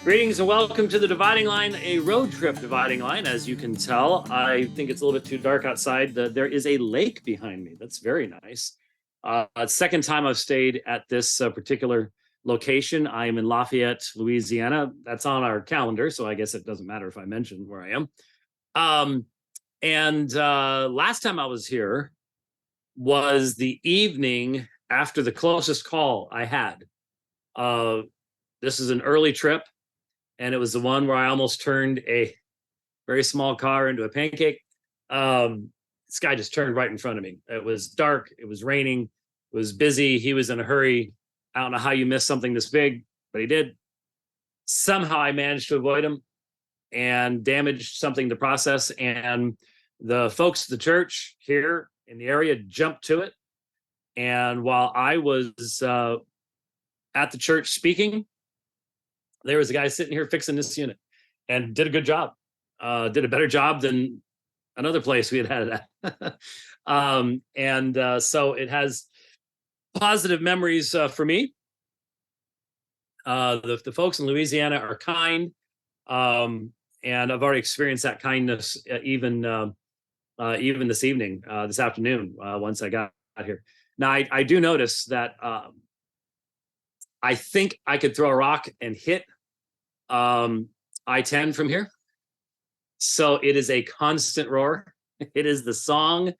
Greetings and welcome to the Dividing Line, a road trip dividing line. As you can tell, I think it's a little bit too dark outside. There is a lake behind me. That's very nice. Second time I've stayed at this particular location. I am in Lafayette, Louisiana. That's on our calendar, so I guess it doesn't matter if I mention where I am. Last time I was here was the evening after the closest call I had. This is an early trip, and it was the one where I almost turned a very small car into a pancake. This guy just turned right in front of me. It was dark. It was raining. It was busy. He was in a hurry. I don't know how you missed something this big, but he did. Somehow I managed to avoid him and damaged something in the process. And the folks at the church here in the area jumped to it. And while I was at the church speaking, there was a guy sitting here fixing this unit and did a good job. Did a better job than another place we had at. So it has positive memories for me. The folks in Louisiana are kind, and I've already experienced that kindness even this evening, this afternoon, once I got here. Now, I do notice that I think I could throw a rock and hit I-10 from here. So it is a constant roar. It is the song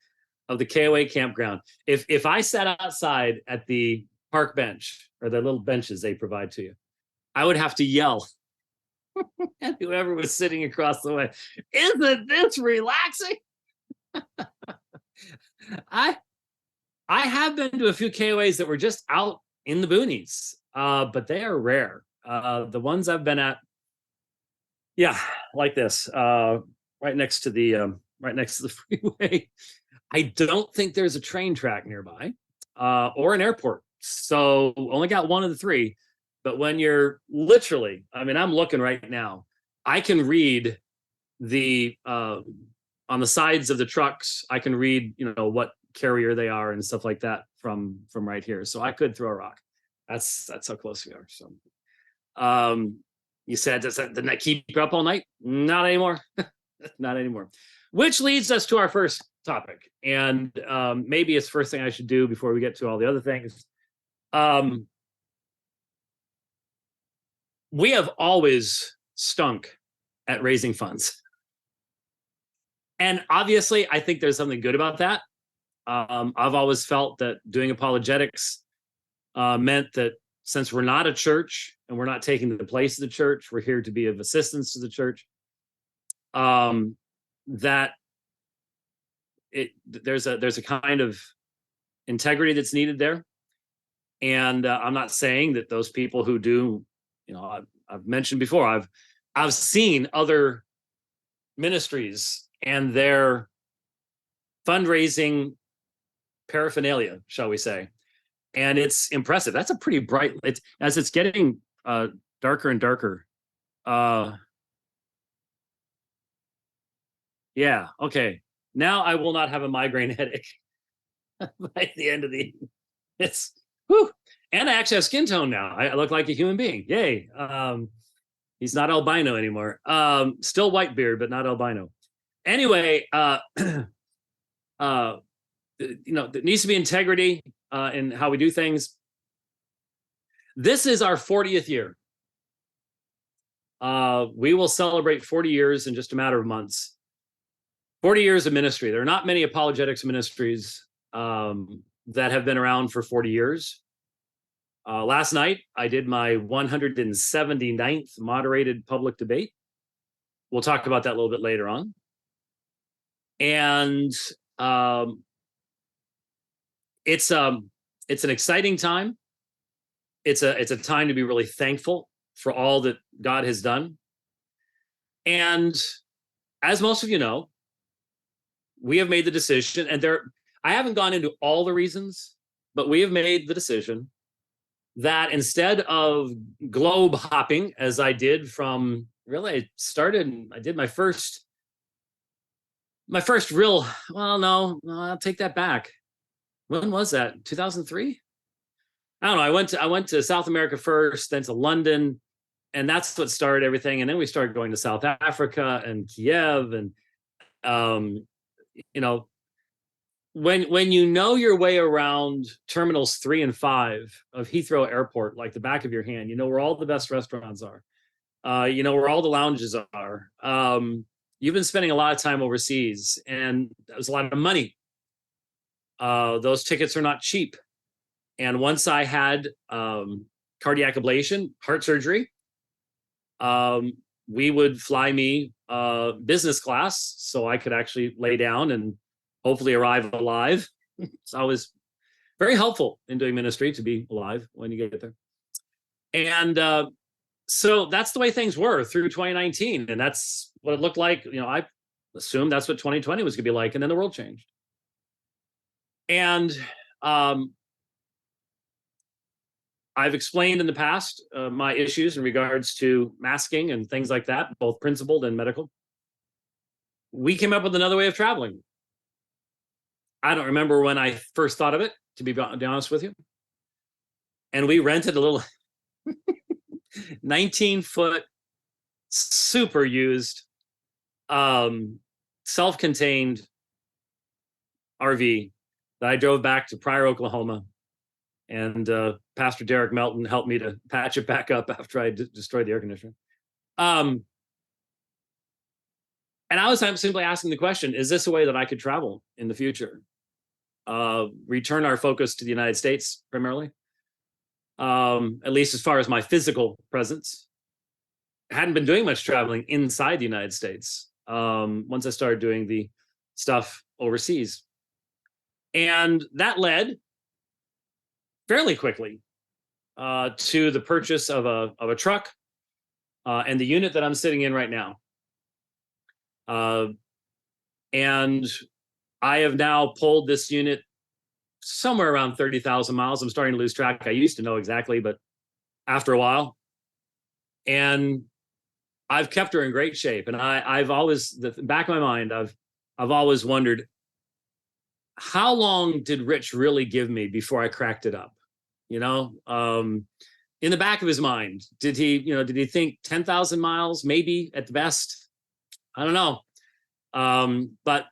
of the KOA campground. If I sat outside at the park bench, or the little benches they provide to you, I would have to yell at whoever was sitting across the way, "Isn't this relaxing?" I have been to a few KOAs that were just out in the boonies, but they are rare. The ones I've been at, like this, right next to the freeway. I don't think there's a train track nearby, or an airport. So only got one of the three. But when you're literally, I'm looking right now, I can read the on the sides of the trucks. I can read, what carrier they are and stuff like that from right here. So I could throw a rock. That's how close we are. So, you said, didn't that keep you up all night? Not anymore. Not anymore. Which leads us to our first topic. And maybe it's the first thing I should do before we get to all the other things. We have always stunk at raising funds. And obviously, I think there's something good about that. I've always felt that doing apologetics meant that since we're not a church and we're not taking the place of the church, we're here to be of assistance to the church. That there's a kind of integrity that's needed there. And I'm not saying that those people who do, I've mentioned before, I've seen other ministries and their fundraising paraphernalia, shall we say, and it's impressive. That's a pretty bright, as it's getting darker and darker. Yeah, okay. Now I will not have a migraine headache by the end of the evening. It's whew. And I actually have skin tone now. I look like a human being. Yay. He's not albino anymore. Still white beard, but not albino. Anyway, there needs to be integrity in how we do things. This is our 40th year. We will celebrate 40 years in just a matter of months. 40 years of ministry. There are not many apologetics ministries that have been around for 40 years. Last night, I did my 179th moderated public debate. We'll talk about that a little bit later on. And it's an exciting time. It's a time to be really thankful for all that God has done. And as most of you know, we have made the decision, and I haven't gone into all the reasons, but we have made the decision that instead of globe hopping, as I did from, really, I did my first real, well, no, I'll take that back. When was that? 2003? I don't know. I went to South America first, then to London, and that's what started everything. And then we started going to South Africa and Kiev, and um, you know, when you know your way around terminals 3 and 5 of Heathrow Airport like the back of your hand, you know where all the best restaurants are. You know where all the lounges are. You've been spending a lot of time overseas, and that was a lot of money. Those tickets are not cheap. And once I had cardiac ablation, heart surgery, um, we would fly me business class so I could actually lay down and hopefully arrive alive. It's always very helpful in doing ministry to be alive when you get there. And so that's the way things were through 2019. And that's what it looked like. You know, I assumed that's what 2020 was going to be like. And then the world changed. And I've explained in the past my issues in regards to masking and things like that, both principled and medical. We came up with another way of traveling. I don't remember when I first thought of it, to be honest with you. And we rented a little 19-foot, super used, self-contained RV that I drove back to Pryor, Oklahoma. And Pastor Derek Melton helped me to patch it back up after I destroyed the air conditioner. And I was simply asking the question, is this a way that I could travel in the future? Return our focus to the United States primarily, at least as far as my physical presence. I hadn't been doing much traveling inside the United States once I started doing the stuff overseas. And that led fairly quickly to the purchase of a truck and the unit that I'm sitting in right now. And I have now pulled this unit somewhere around 30,000 miles. I'm starting to lose track. I used to know exactly, but after a while. And I've kept her in great shape. And I've always, the back of my mind, I've always wondered, how long did Rich really give me before I cracked it up? You know, in the back of his mind, did he think 10,000 miles, maybe at the best? I don't know. But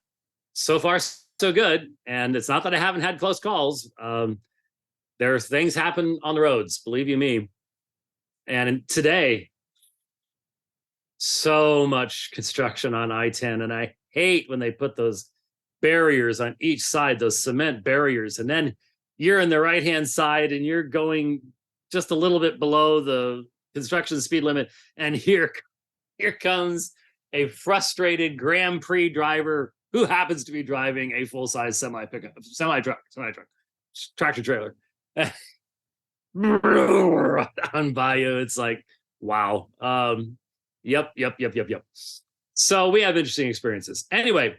so far, so good. And it's not that I haven't had close calls. There things happen on the roads, believe you me. And today, so much construction on I-10, and I hate when they put those barriers on each side, those cement barriers, and then you're in the right-hand side and you're going just a little bit below the construction speed limit, and here comes a frustrated Grand Prix driver who happens to be driving a full-size semi-truck, tractor trailer on by you. It's like, wow. Yep. So we have interesting experiences. Anyway,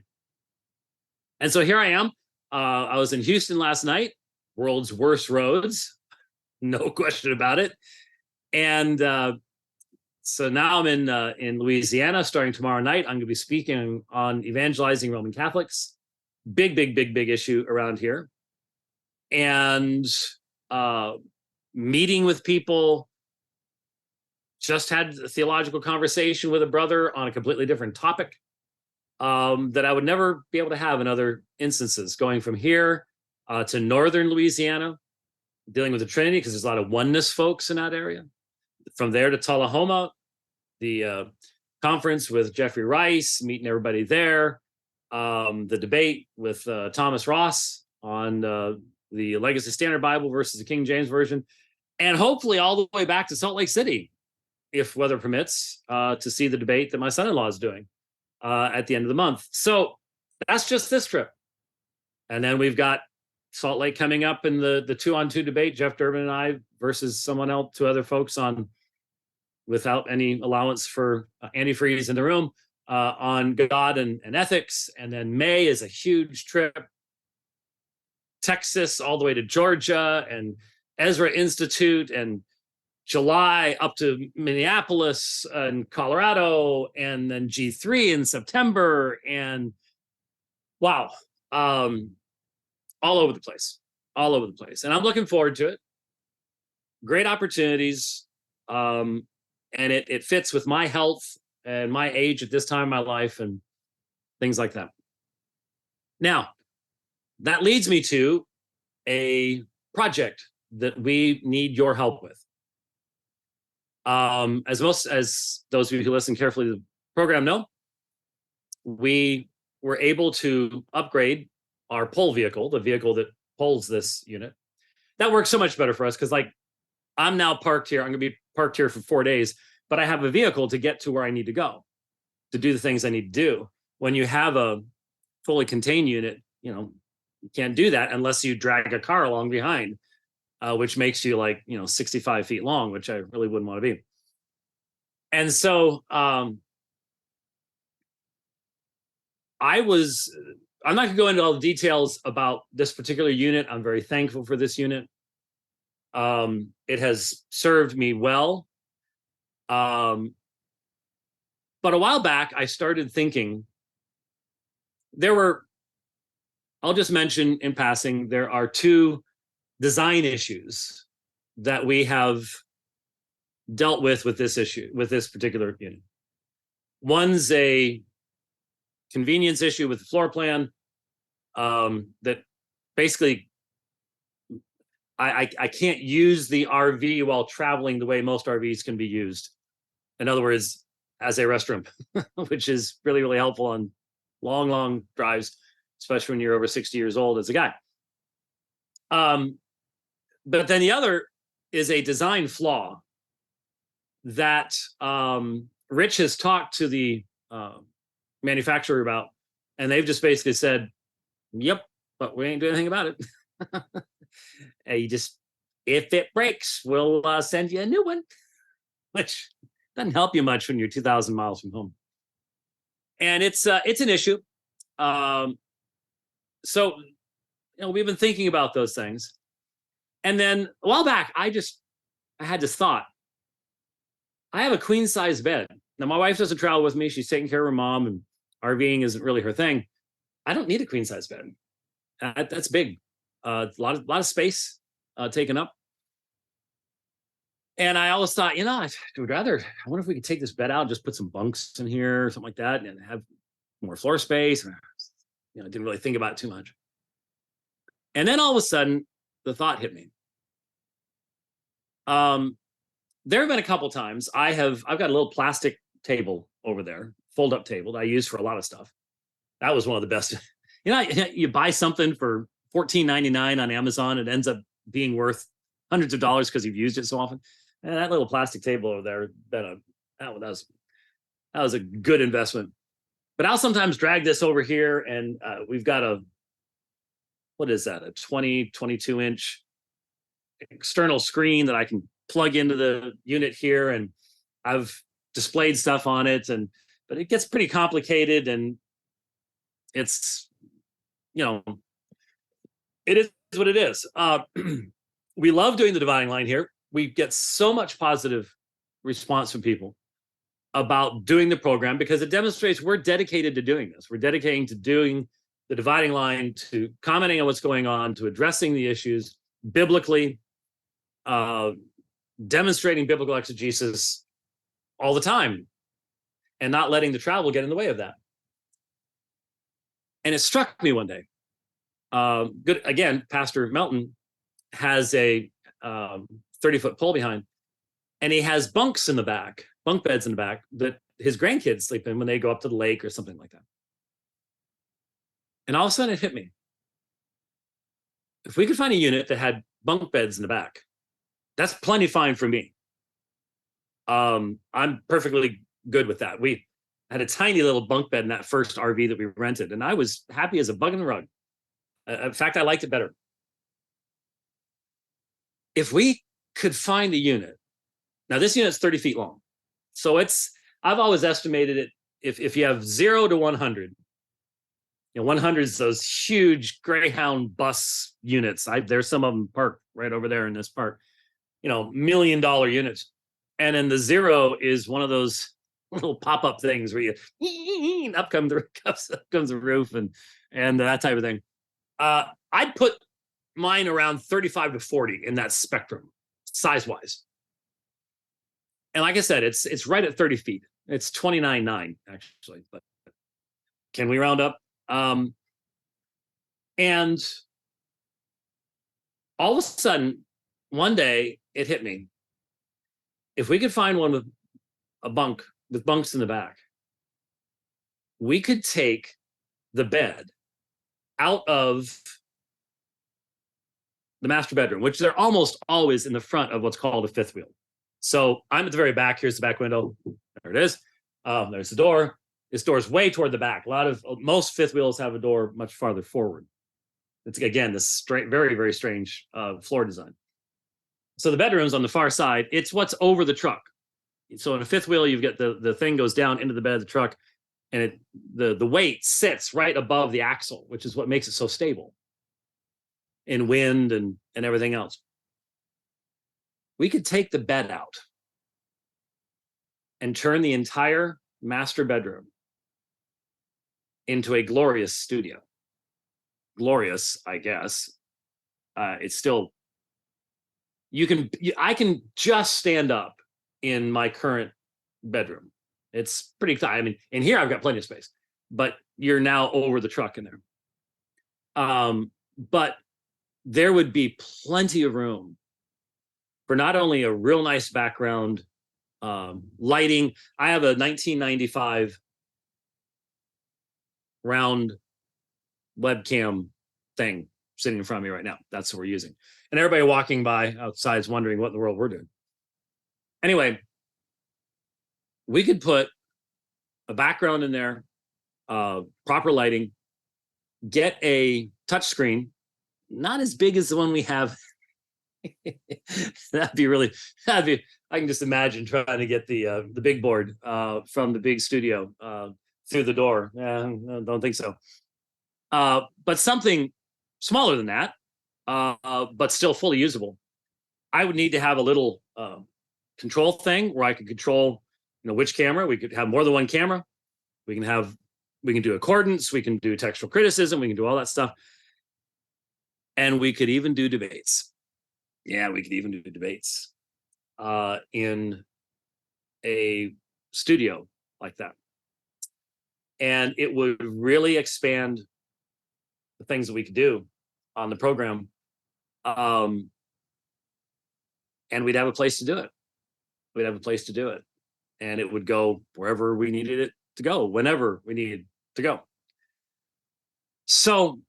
and so here I am. I was in Houston last night, world's worst roads, no question about it. And so now I'm in Louisiana starting tomorrow night. I'm going to be speaking on evangelizing Roman Catholics. Big issue around here. And meeting with people. Just had a theological conversation with a brother on a completely different topic that I would never be able to have in other instances. Going from here to northern Louisiana, dealing with the Trinity, because there's a lot of oneness folks in that area. From there to Tullahoma, the conference with Jeffrey Rice, meeting everybody there. The debate with Thomas Ross on the Legacy Standard Bible versus the King James Version. And hopefully all the way back to Salt Lake City, if weather permits, to see the debate that my son-in-law is doing at the end of the month. So that's just this trip. And then we've got Salt Lake coming up in the 2-on-2 debate, Jeff Durbin and I versus someone else, 2 other folks on, without any allowance for antifreeze in the room, on God and ethics. And then May is a huge trip, Texas all the way to Georgia and Ezra Institute, and July up to Minneapolis and Colorado, and then G3 in September, and wow, all over the place. And I'm looking forward to it. Great opportunities. and it fits with my health and my age at this time in my life and things like that. Now, that leads me to a project that we need your help with. As those of you who listen carefully to the program know, we were able to upgrade our pole vehicle, the vehicle that pulls this unit. That works so much better for us because, like, I'm now parked here. I'm going to be parked here for 4 days, but I have a vehicle to get to where I need to go to do the things I need to do. When you have a fully contained unit, you can't do that unless you drag a car along behind, which makes you 65 feet long, which I really wouldn't want to be. And so I'm not going to go into all the details about this particular unit. I'm very thankful for this unit. It has served me well. But a while back, I started thinking I'll just mention in passing, there are two design issues that we have dealt with this particular unit. One's a convenience issue with the floor plan, that basically I can't use the RV while traveling the way most RVs can be used. In other words, as a restroom, which is really, really helpful on long, long drives, especially when you're over 60 years old as a guy. But then the other is a design flaw that Rich has talked to the manufacturer about, and they've just basically said, yep, but we ain't doing anything about it. If it breaks, we'll send you a new one, which doesn't help you much when you're 2,000 miles from home. And it's an issue. So we've been thinking about those things. And then a while back, I had this thought. I have a queen size bed. Now, my wife doesn't travel with me. She's taking care of her mom, and RVing isn't really her thing. I don't need a queen size bed. That's big. A lot of space taken up. And I always thought, I wonder if we could take this bed out and just put some bunks in here or something like that and have more floor space. I didn't really think about it too much. And then all of a sudden, the thought hit me. There have been a couple times I've got a little plastic table over there, fold up table that I use for a lot of stuff. That was one of the best. You buy something for $14.99 on Amazon, it ends up being worth hundreds of dollars because you've used it so often. And that little plastic table over there, that was a good investment. But I'll sometimes drag this over here, and we've got what is that? A 22 inch external screen that I can plug into the unit here, and I've displayed stuff on it, but it gets pretty complicated, and it's it is what it is. We love doing the dividing line here. We get so much positive response from people about doing the program because it demonstrates we're dedicated to doing this. We're dedicating to doing the dividing line, to commenting on what's going on, to addressing the issues biblically, demonstrating biblical exegesis all the time, and not letting the travel get in the way of that. And it struck me one day. Good again, Pastor Melton has a 30-foot pole behind, and he has bunk beds in the back that his grandkids sleep in when they go up to the lake or something like that. And all of a sudden it hit me. If we could find a unit that had bunk beds in the back, that's plenty fine for me. I'm perfectly good with that. We had a tiny little bunk bed in that first RV that we rented, and I was happy as a bug in the rug. In fact, I liked it better. If we could find a unit, now this unit's 30 feet long. So I've always estimated it, if you have 0 to 100, 100 is those huge Greyhound bus units. There's some of them parked right over there in this park, $1 million units. And then the 0 is one of those little pop-up things where up comes the roof and that type of thing. I'd put mine around 35 to 40 in that spectrum, size-wise. And like I said, it's right at 30 feet. It's 29.9 actually, but can we round up? And all of a sudden, one day it hit me. If we could find one with a bunk with bunks in the back, we could take the bed out of the master bedroom, which they're almost always in the front of what's called a fifth wheel. So I'm at the very back. Here's the back window. There it is. There's the door. This door is way toward the back. Most fifth wheels have a door much farther forward. It's again this very, very strange floor design. So the bedroom's on the far side. It's what's over the truck. So in a fifth wheel, you've got the thing goes down into the bed of the truck, and the weight sits right above the axle, which is what makes it so stable in wind and everything else. We could take the bed out and turn the entire master bedroom into a glorious studio. Glorious, I guess. It's still, I can just stand up in my current bedroom. It's pretty tight. I mean, in here I've got plenty of space, but you're now over the truck in there. But there would be plenty of room for not only a real nice background, lighting. I have a 1995 round webcam thing sitting in front of me right now. That's what we're using. And everybody walking by outside is wondering what in the world we're doing. Anyway, we could put a background in there, proper lighting, get a touch screen, not as big as the one we have. I can just imagine trying to get the big board from the big studio through the door. Don't think so. But something smaller than that, but still fully usable. I would need to have a little control thing where I could control, which camera. We could have more than one camera. We can do accordance. We can do textual criticism. We can do all that stuff. And we could even do debates. Yeah, we could even do debates in a studio like that. And it would really expand the things that we could do on the program. And we'd have a place to do it. We'd have a place to do it. And it would go wherever we needed it to go, whenever we needed to go. So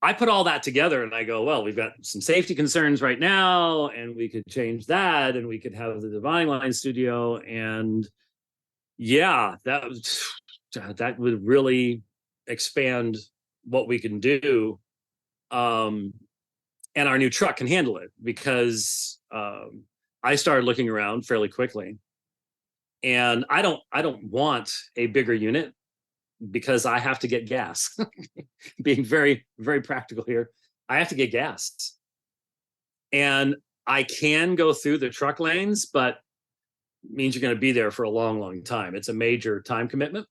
I put all that together and I go, well, we've got some safety concerns right now, and we could change that, and we could have the Divine Line studio. And yeah, that would really expand what we can do. And our new truck can handle it, because I started looking around fairly quickly, and I don't want a bigger unit, because I have to get gas. Being very, very practical here, I have to get gas. And I can go through the truck lanes, but it means you're going to be there for a long, long time. It's a major time commitment.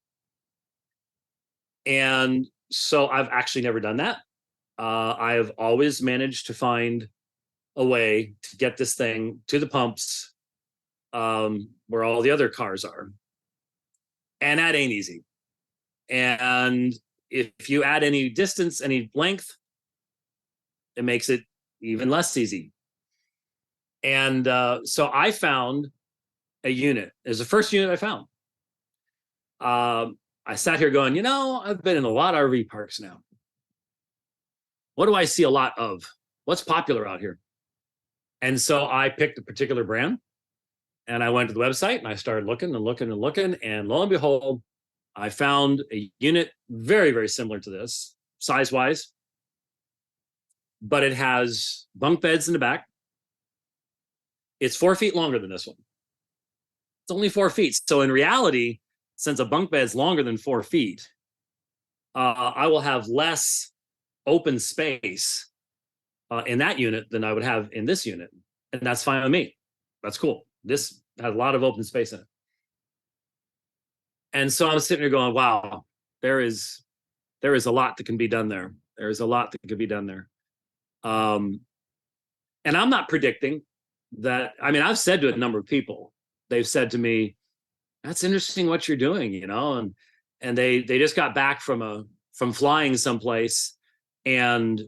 And so I've actually never done that. I have always managed to find a way to get this thing to the pumps where all the other cars are. And that ain't easy. And if you add any distance, any length, it makes it even less easy. And so I found a unit. It was the first unit I found. I sat here going, I've been in a lot of RV parks now. What do I see a lot of? What's popular out here? And so I picked a particular brand, and I went to the website and I started looking and looking and looking. And lo and behold, I found a unit very, very similar to this, size-wise, but it has bunk beds in the back. It's 4 feet longer than this one. It's only 4 feet. So in reality, since a bunk bed's longer than 4 feet, I will have less open space in that unit than I would have in this unit. And that's fine with me. That's cool. This has a lot of open space in it. And so I'm sitting there going, wow, there is a lot that can be done there. There is a lot that can be done there. And I'm not predicting that, I mean, I've said to a number of people, they've said to me, that's interesting what you're doing, you know, and they just got back from flying someplace, and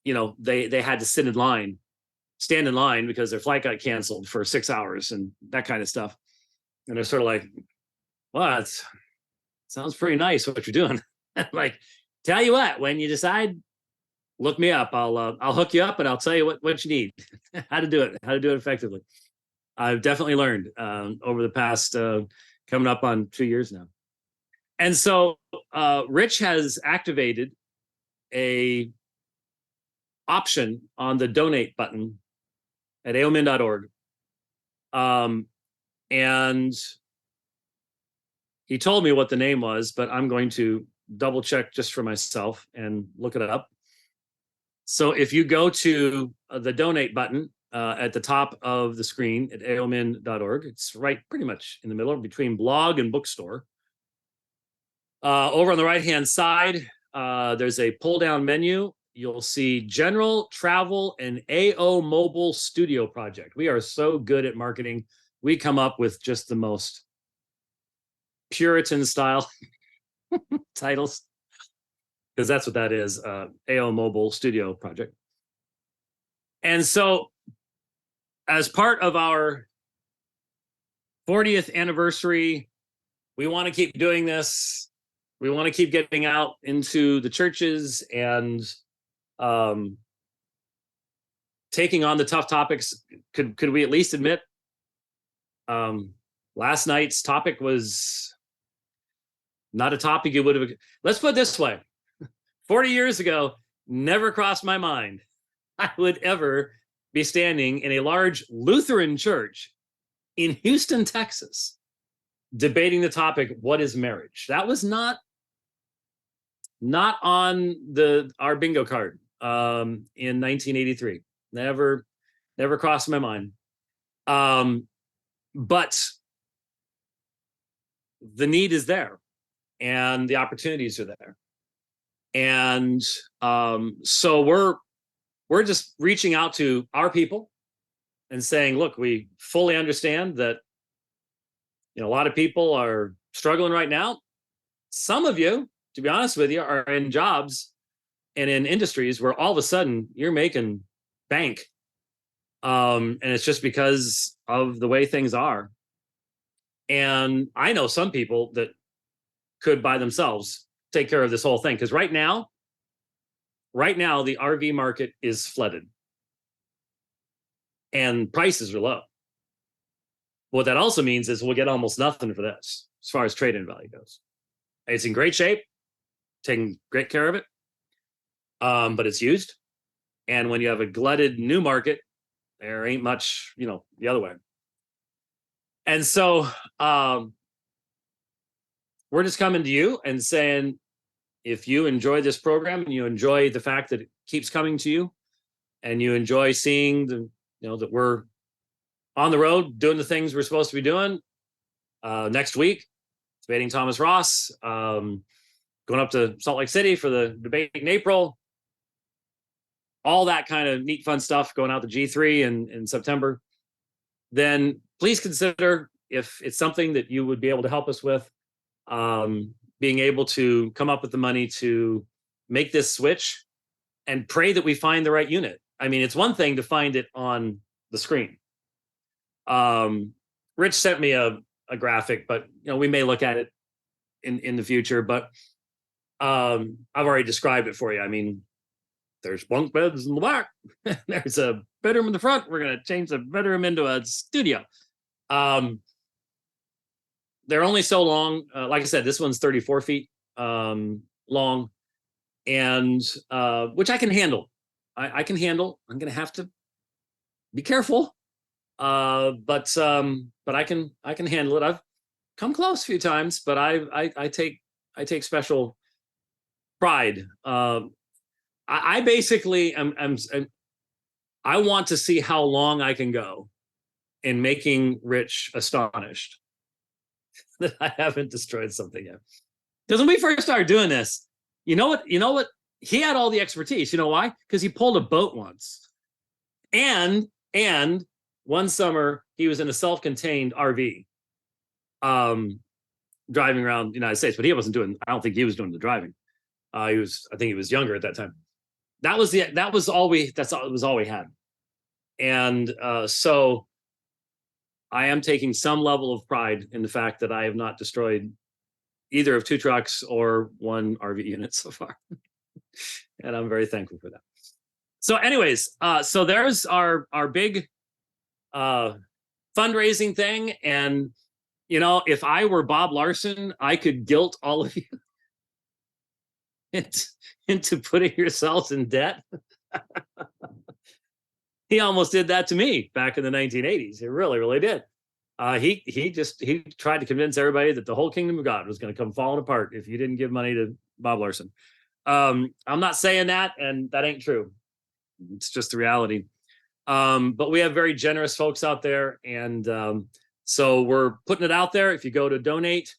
you know, they had to stand in line because their flight got canceled for 6 hours and that kind of stuff. And they're sort of like, well, it sounds pretty nice what you're doing. Like, tell you what, when you decide, look me up. I'll hook you up and I'll tell you what you need, how to do it effectively. I've definitely learned over the past coming up on 2 years now. And so Rich has activated a option on the donate button at aomin.org. And he told me what the name was, but I'm going to double check just for myself and look it up. So if you go to the donate button at the top of the screen at aomin.org, it's right pretty much in the middle between blog and bookstore. Over on the right-hand side, there's a pull-down menu. You'll see General Travel and AO Mobile Studio Project. We are so good at marketing. We come up with just the most Puritan style titles, because that's what that is, AO Mobile Studio Project. And so as part of our 40th anniversary, we want to keep doing this. We want to keep getting out into the churches and taking on the tough topics. Could we at least admit last night's topic was not a topic you would have. Let's put it this way. 40 years ago, never crossed my mind I would ever be standing in a large Lutheran church in Houston, Texas, debating the topic, what is marriage? That was not on our bingo card in 1983. Never crossed my mind. But the need is there and the opportunities are there. And so we're just reaching out to our people and saying, look, we fully understand that, you know, a lot of people are struggling right now. Some of you, to be honest with you, are in jobs and in industries where all of a sudden you're making bank. And it's just because of the way things are. And I know some people that could by themselves take care of this whole thing. Because right now, the RV market is flooded and prices are low. What that also means is we'll get almost nothing for this as far as trade-in value goes. It's in great shape, taking great care of it, but it's used. And when you have a glutted new market, there ain't much, you know, the other way. And so we're just coming to you and saying, if you enjoy this program and you enjoy the fact that it keeps coming to you, and you enjoy seeing that we're on the road doing the things we're supposed to be doing, next week, debating Thomas Ross, going up to Salt Lake City for the debate in April, all that kind of neat, fun stuff, going out to G3 in September, then please consider if it's something that you would be able to help us with, being able to come up with the money to make this switch and pray that we find the right unit. I mean, it's one thing to find it on the screen. Rich sent me a graphic, but we may look at it in the future, but I've already described it for you. I mean, there's bunk beds in the back. There's a bedroom in the front. We're going to change the bedroom into a studio. They're only so long. Like I said, this one's 34 feet long, and which I can handle. I can handle. I'm going to have to be careful, but I can handle it. I've come close a few times, but I take special pride. I basically I want to see how long I can go in making Rich astonished that I haven't destroyed something yet. Because when we first started doing this, you know what? He had all the expertise. You know why? Because he pulled a boat once. And one summer he was in a self-contained RV, driving around the United States, but he wasn't doing. I don't think he was doing the driving. I think he was younger at that time. That was all we had. And so I am taking some level of pride in the fact that I have not destroyed either of 2 trucks or 1 RV unit so far. And I'm very thankful for that. So anyways, so there's our big fundraising thing. And, if I were Bob Larson, I could guilt all of you into putting yourselves in debt. He almost did that to me back in the 1980s. He really, really did. He tried to convince everybody that the whole kingdom of God was going to come falling apart if you didn't give money to Bob Larson. I'm not saying that, and that ain't true. It's just the reality. But we have very generous folks out there, and so we're putting it out there. If you go to donate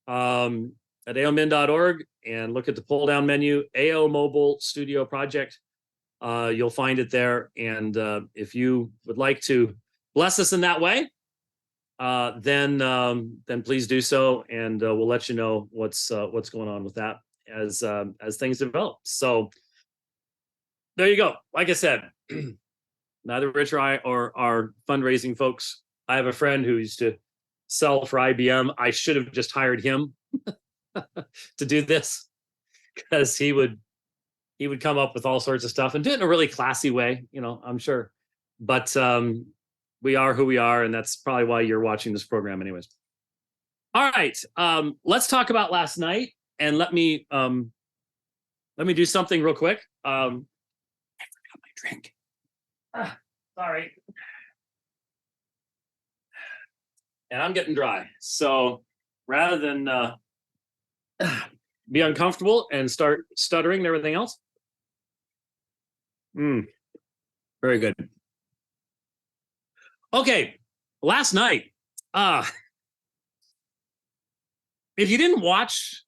at aomin.org and look at the pull down menu, AO Mobile Studio Project, you'll find it there. And if you would like to bless us in that way, then please do so, and we'll let you know what's going on with that as things develop. So there you go. Like I said, neither Rich or I are fundraising folks. I have a friend who used to sell for IBM. I should have just hired him to do this, because he would come up with all sorts of stuff and do it in a really classy way, I'm sure. But we are who we are, and that's probably why you're watching this program anyways. All right, let's talk about last night, and let me do something real quick. I forgot my drink. Sorry. And I'm getting dry. So rather than be uncomfortable and start stuttering and everything else. Very good. Okay, last night, if you didn't watch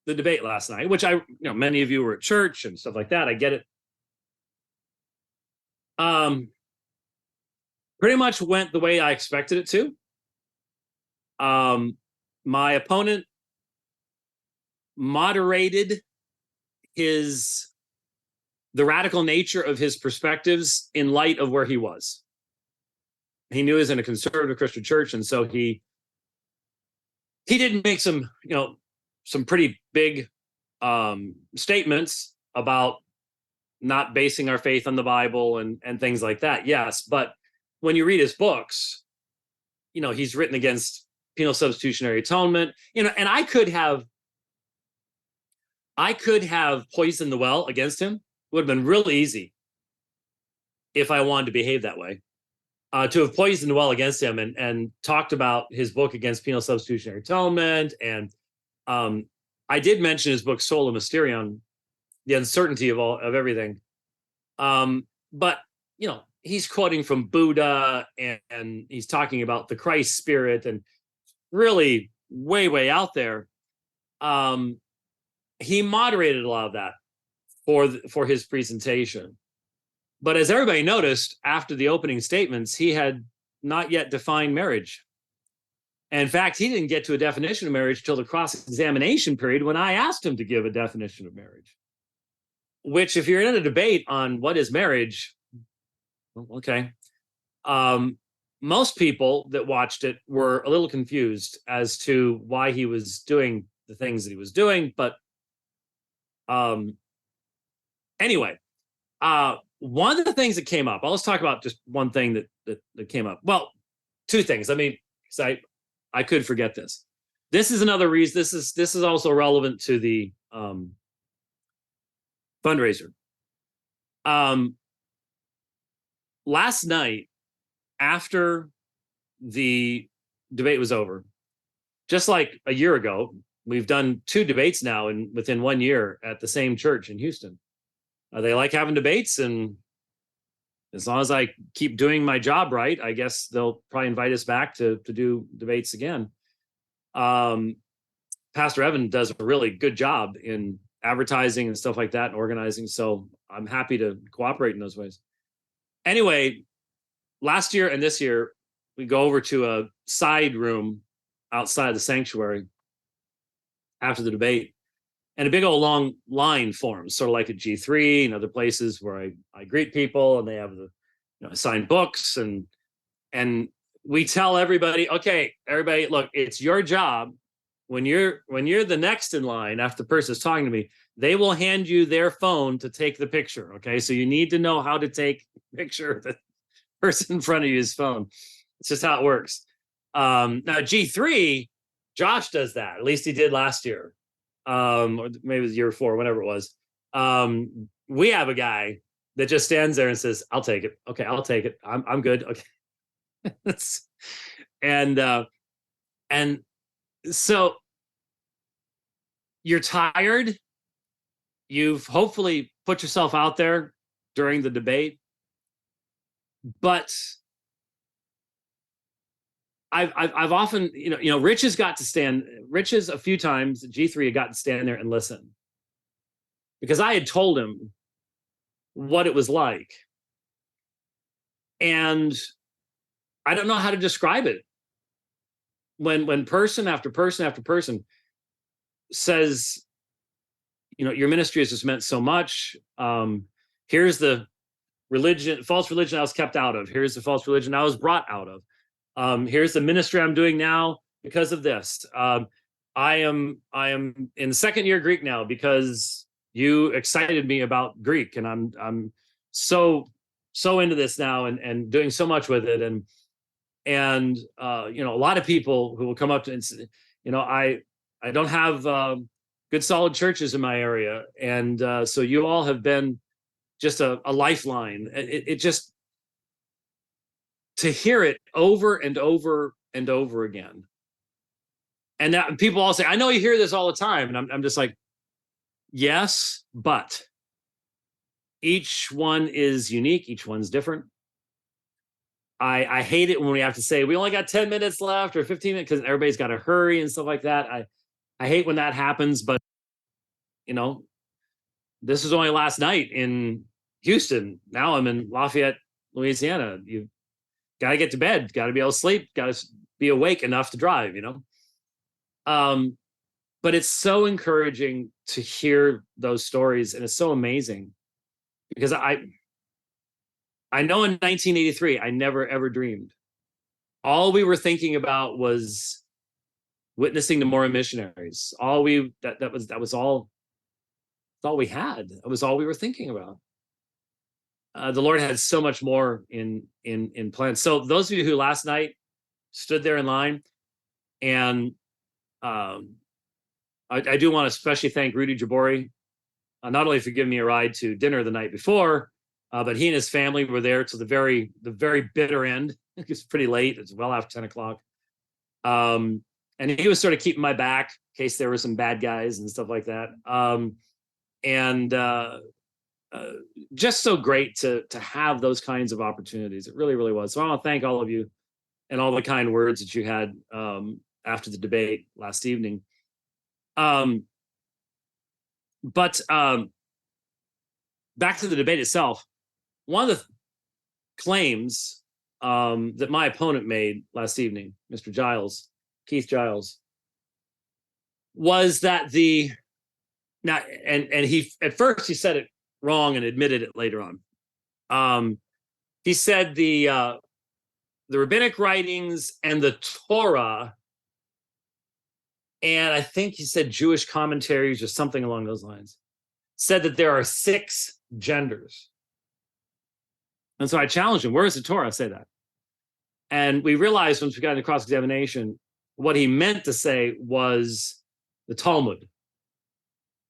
the debate last night, which many of you were at church and stuff like that, I get it. Pretty much went the way I expected it to. My opponent moderated the radical nature of his perspectives in light of where he was. He knew he was in a conservative Christian church, and so he didn't make some pretty big statements about not basing our faith on the Bible and things like that. Yes, but when you read his books, he's written against penal substitutionary atonement, and I could have poisoned the well against him. It would have been real easy if I wanted to behave that way. To have poisoned the well against him and talked about his book against penal substitutionary atonement. And I did mention his book, Sola Mysterion, the uncertainty of everything. But, he's quoting from Buddha, and he's talking about the Christ spirit, and really way, way out there. He moderated a lot of that for his presentation. But as everybody noticed, after the opening statements, he had not yet defined marriage. And in fact, he didn't get to a definition of marriage till the cross-examination period, when I asked him to give a definition of marriage. Which, if you're in a debate on what is marriage, okay. Most people that watched it were a little confused as to why he was doing the things that he was doing. But anyway, one of the things that came up, let's talk about just one thing that came up. Well, 2 things. Because I could forget this. This is another reason. This is also relevant to the fundraiser. Last night, after the debate was over, just like a year ago, we've done 2 debates now within 1 year at the same church in Houston. They like having debates, and as long as I keep doing my job right, I guess they'll probably invite us back to do debates again. Pastor Evan does a really good job in advertising and stuff like that and organizing, so I'm happy to cooperate in those ways. Anyway, last year and this year, we go over to a side room outside the sanctuary after the debate, and a big old long line forms, sort of like at G3 and other places where I greet people, and they have the signed books, and we tell everybody, okay, everybody, look, it's your job. When you're the next in line after the person is talking to me, they will hand you their phone to take the picture. Okay, so you need to know how to take a picture of the person in front of you's phone. It's just how it works. Now G3, Josh does that. At least he did last year, or maybe it was the year before, whatever it was. We have a guy that just stands there and says, "I'll take it. Okay, I'll take it. I'm good. Okay." And so you're tired. You've hopefully put yourself out there during the debate, but I've often, Rich has a few times, G3 had got to stand there and listen, because I had told him what it was like. And I don't know how to describe it. When person after person after person says, your ministry has just meant so much. Here's the false religion I was kept out of. Here's the false religion I was brought out of. Here's the ministry I'm doing now because of this. I am in second year Greek now because you excited me about Greek, and I'm so into this now, and doing so much with it. And a lot of people who will come up to and say, I don't have good solid churches in my area, and so you all have been just a lifeline. It just, to hear it over and over and over again. And that people all say, I know you hear this all the time. And I'm just like, yes, but each one is unique. Each one's different. I hate it when we have to say, we only got 10 minutes left or 15 minutes, because everybody's got to hurry and stuff like that. I hate when that happens, but this was only last night in Houston. Now I'm in Lafayette, Louisiana. You got to get to bed, got to be able to sleep, got to be awake enough to drive, but it's so encouraging to hear those stories, and it's so amazing, because I know in 1983 I never ever dreamed. All we were thinking about was witnessing to Mormon missionaries. That was all we had. That was all we were thinking about. The Lord had so much more in plan. So those of you who last night stood there in line, and I do want to especially thank Rudy Jabori, not only for giving me a ride to dinner the night before, but he and his family were there to the very bitter end. It was pretty late. It's well after 10 o'clock. And he was sort of keeping my back in case there were some bad guys and stuff like that. Just so great to have those kinds of opportunities. It really, really was. So I want to thank all of you and all the kind words that you had after the debate last evening. But back to the debate itself, one of the claims that my opponent made last evening, Mr. Giles, Keith Giles, was that he at first he said it wrong and admitted it later on. He said the rabbinic writings and the Torah, and I think he said Jewish commentaries or something along those lines, said that there are 6 genders. And so I challenged him, where does the Torah say that? And we realized once we got into cross-examination, what he meant to say was the Talmud.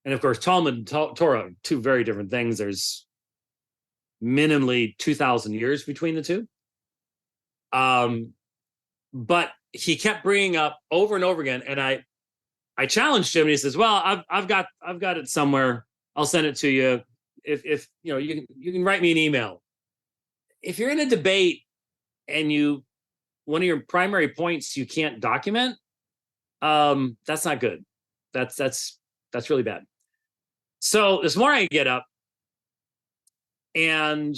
And of course, Talmud and Torah, 2 very different things. There's minimally 2,000 years between the two. But he kept bringing up over and over again, and I challenged him, and he says, "Well, I've got it somewhere. I'll send it to you. If you can write me an email. If you're in a debate and one of your primary points you can't document, that's not good. That's really bad." So this morning I get up, and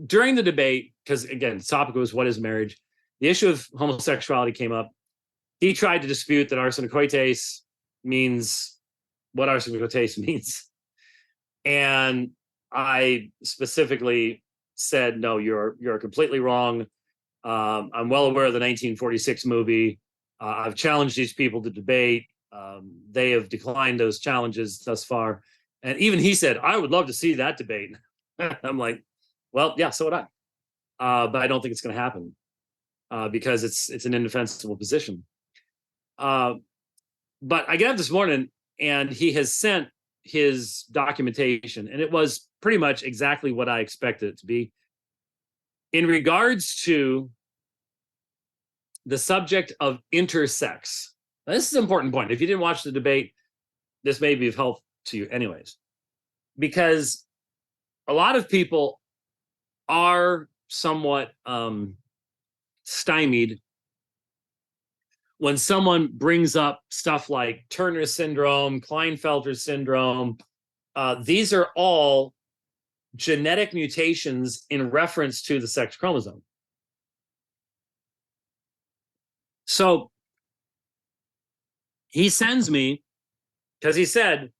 during the debate, because again, the topic was what is marriage, the issue of homosexuality came up. He tried to dispute that arsenokoites means what arsenokoites means. And I specifically said, no, you're completely wrong. I'm well aware of the 1946 movie. I've challenged these people to debate. They have declined those challenges thus far. And even he said, I would love to see that debate. I'm like, well, yeah, so would I. But I don't think it's going to happen because it's an indefensible position. But I get up this morning and he has sent his documentation, and it was pretty much exactly what I expected it to be. In regards to the subject of intersex, now, this is an important point. If you didn't watch the debate, this may be of help to you anyways, because a lot of people are somewhat stymied when someone brings up stuff like Turner syndrome, Klinefelter syndrome. These are all genetic mutations in reference to the sex chromosome. So he sends me, because he said,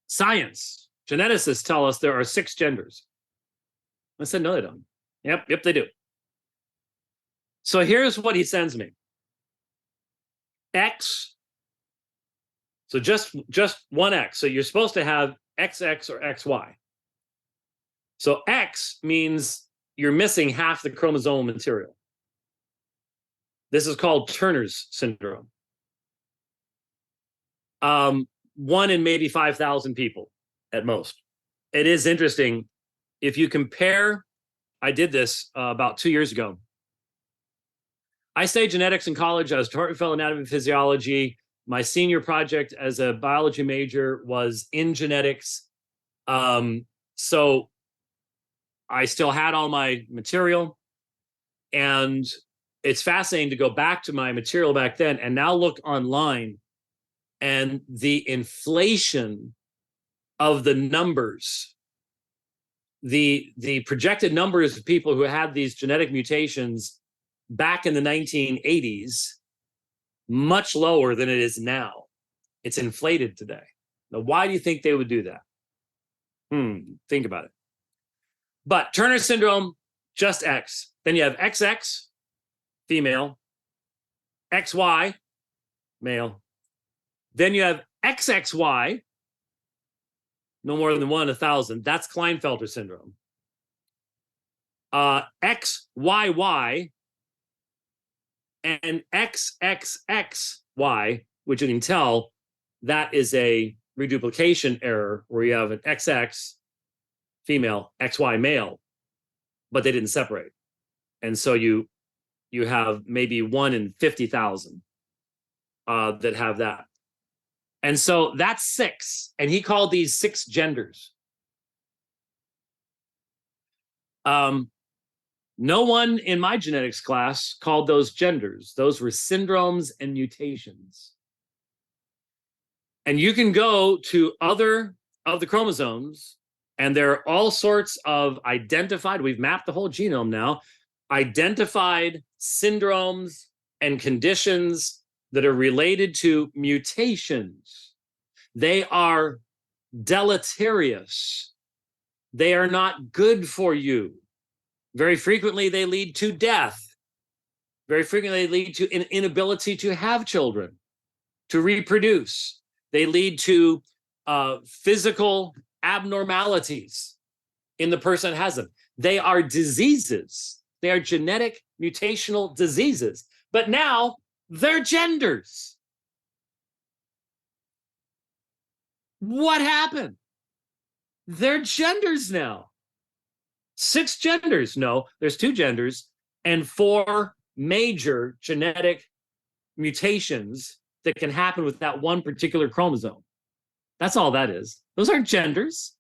science, geneticists tell us there are 6 genders. I said, no, they don't. Yep, they do. So here's what he sends me. X, so just one X. So you're supposed to have XX or XY. So X means you're missing half the chromosomal material. This is called Turner's syndrome. 1 in maybe 5,000 people at most. It is interesting. If you compare, I did this about 2 years ago. I studied genetics in college. I was taught fellow anatomy and physiology. My senior project as a biology major was in genetics. So I still had all my material. And it's fascinating to go back to my material back then and now look online, and the inflation of the numbers, the projected numbers of people who had these genetic mutations back in the 1980s, much lower than it is now. It's inflated today. Now, why do you think they would do that? Think about it. But Turner syndrome, just X. Then you have XX, female, XY, male. Then you have XXY, no more than 1 in 1,000. That's Klinefelter syndrome. XYY and XXXY, which you can tell that is a reduplication error where you have an XX female, XY male, but they didn't separate. And so you have maybe 1 in 50,000 that have that. And so that's 6. And he called these 6 genders. No one in my genetics class called those genders. Those were syndromes and mutations. And you can go to other of the chromosomes, and there are all sorts of identified, we've mapped the whole genome now, identified syndromes and conditions that are related to mutations. They are deleterious. They are not good for you. Very frequently, they lead to death. Very frequently, they lead to an inability to have children, to reproduce. They lead to physical abnormalities in the person that has them. They are diseases. They are genetic mutational diseases. But now they're genders. What happened? They're genders now. 6 genders. No, there's 2 genders and 4 major genetic mutations that can happen with that one particular chromosome. That's all that is. Those aren't genders.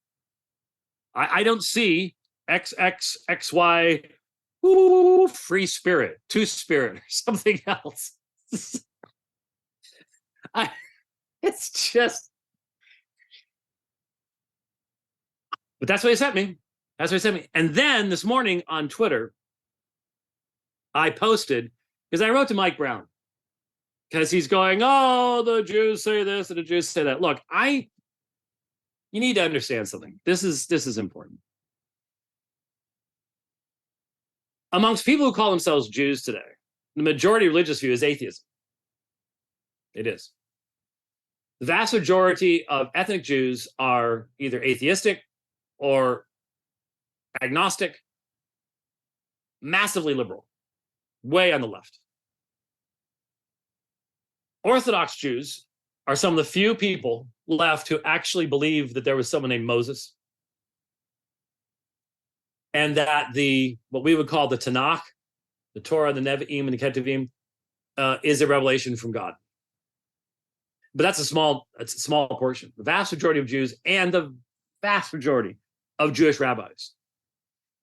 I don't see XX, XY, free spirit, 2 spirit, or something else. It's just, But that's what he sent me. That's what he sent me. And then this morning on Twitter, I posted, because I wrote to Mike Brown, because he's going, oh, the Jews say this and the Jews say that. Look, you need to understand something. This is important. Amongst people who call themselves Jews today, the majority religious view is atheism. It is. The vast majority of ethnic Jews are either atheistic or agnostic, massively liberal, way on the left. Orthodox Jews are some of the few people left who actually believe that there was someone named Moses, and that what we would call the Tanakh, the Torah, the Nevi'im, and the Ketuvim, is a revelation from God. But it's a small portion. The vast majority of Jews and the vast majority of Jewish rabbis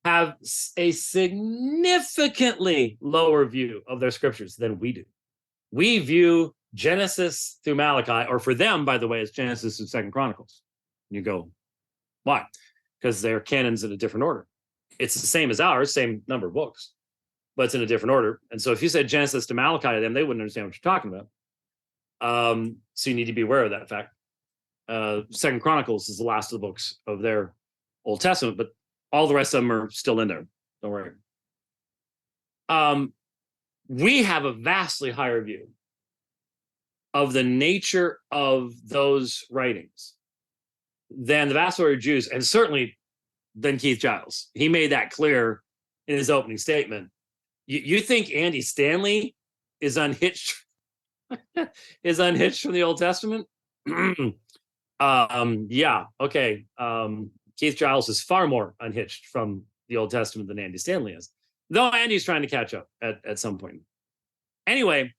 have a significantly lower view of their scriptures than we do. We view Genesis through Malachi, or for them, by the way, it's Genesis and 2 Chronicles. And you go, why? Because they're canons in a different order. It's the same as ours, same number of books, but it's in a different order. And so if you said Genesis to Malachi to them, they wouldn't understand what you're talking about. So you need to be aware of that fact. 2 Chronicles is the last of the books of their Old Testament, but all the rest of them are still in there. Don't worry. We have a vastly higher view of the nature of those writings than the vast majority of Jews, and certainly than Keith Giles. He made that clear in his opening statement. You think Andy Stanley is unhitched from the Old Testament? Yeah, okay. Keith Giles is far more unhitched from the Old Testament than Andy Stanley is, though Andy's trying to catch up at some point. Anyway,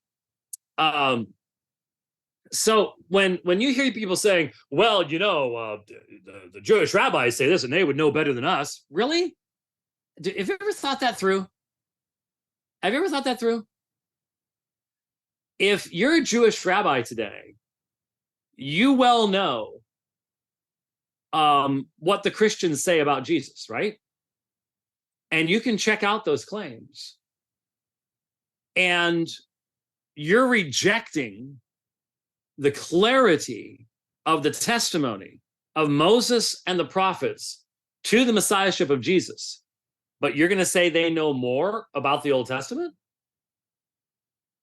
so when you hear people saying, well, the Jewish rabbis say this and they would know better than us, really? Have you ever thought that through? Have you ever thought that through? If you're a Jewish rabbi today, you well know what the Christians say about Jesus, right? And you can check out those claims. And you're rejecting the clarity of the testimony of Moses and the prophets to the messiahship of Jesus. But you're going to say they know more about the Old Testament?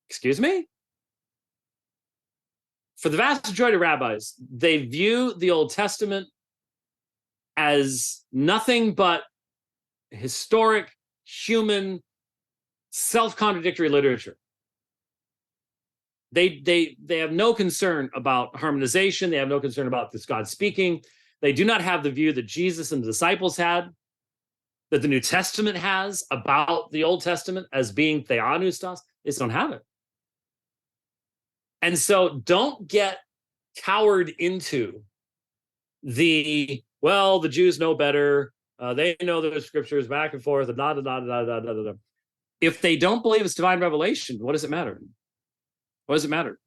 Excuse me? For the vast majority of rabbis, they view the Old Testament as nothing but historic, human, self-contradictory literature. They have no concern about harmonization. They have no concern about this God speaking. They do not have the view that Jesus and the disciples had, that the New Testament has about the Old Testament as being theanustos. They just don't have it. And so don't get cowered into the Jews know better. They know their scriptures back and forth. And If they don't believe it's divine revelation, what does it matter? What does it matter?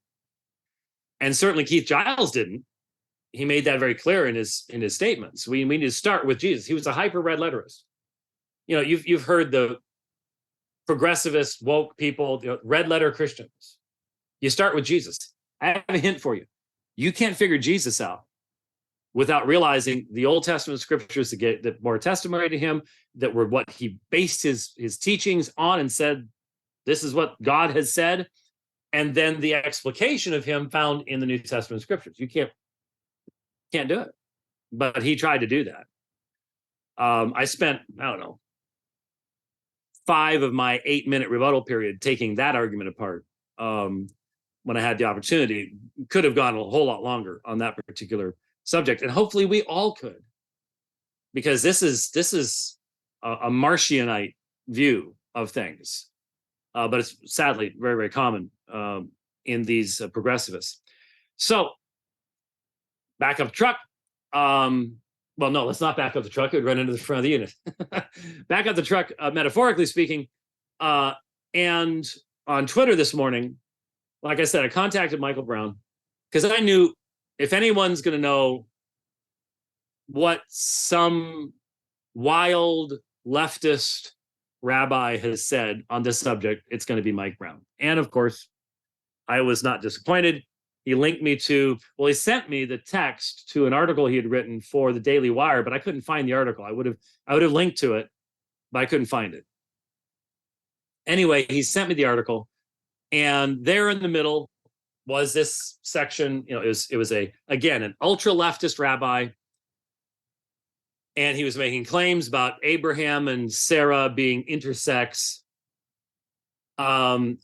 And certainly Keith Giles didn't. He made that very clear in his statements. We need to start with Jesus. He was a hyper red letterist. You've heard the progressivist woke people, red letter Christians. You start with Jesus. I have a hint for you. You can't figure Jesus out without realizing the Old Testament scriptures that bore testimony to him, that were what he based his teachings on and said, this is what God has said. And then the explication of him found in the New Testament scriptures. You can't do it. But he tried to do that. I spent, 5 of my 8-minute rebuttal period taking that argument apart. When I had the opportunity, could have gone a whole lot longer on that particular subject, and hopefully we all could, because this is a Marcionite view of things, but it's sadly very, very common in these progressivists. So back up the truck. Well, no, let's not back up the truck. It would run into the front of the unit. Back up the truck, metaphorically speaking, and on Twitter this morning. Like I said, I contacted Michael Brown because I knew if anyone's going to know what some wild leftist rabbi has said on this subject, it's going to be Mike Brown. And of course, I was not disappointed. He linked me to, well, he sent me the text to an article he had written for the Daily Wire, but I couldn't find the article. I would have linked to it, but I couldn't find it. Anyway, he sent me the article, and there in the middle was this section. You know, it was again an ultra leftist rabbi, and he was making claims about Abraham and Sarah being intersex. And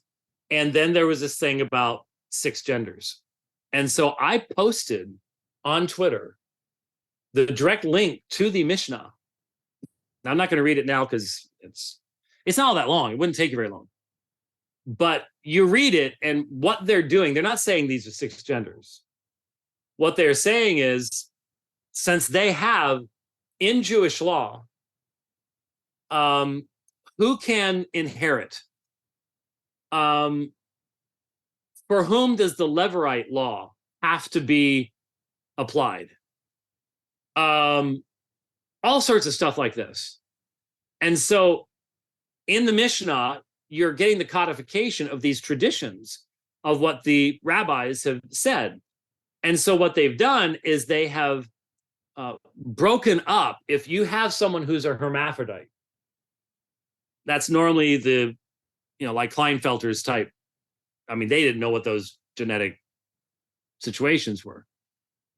then there was this thing about 6 genders. And so I posted on Twitter the direct link to the Mishnah. Now, I'm not going to read it now because it's not all that long. It wouldn't take you very long. But you read it, and what they're doing, they're not saying these are 6 genders. What they're saying is, since they have in Jewish law, who can inherit? For whom does the Levirate law have to be applied? All sorts of stuff like this. And so in the Mishnah, you're getting the codification of these traditions of what the rabbis have said. And so what they've done is they have broken up. If you have someone who's a hermaphrodite, that's normally the, like Klinefelter's type. I mean, they didn't know what those genetic situations were.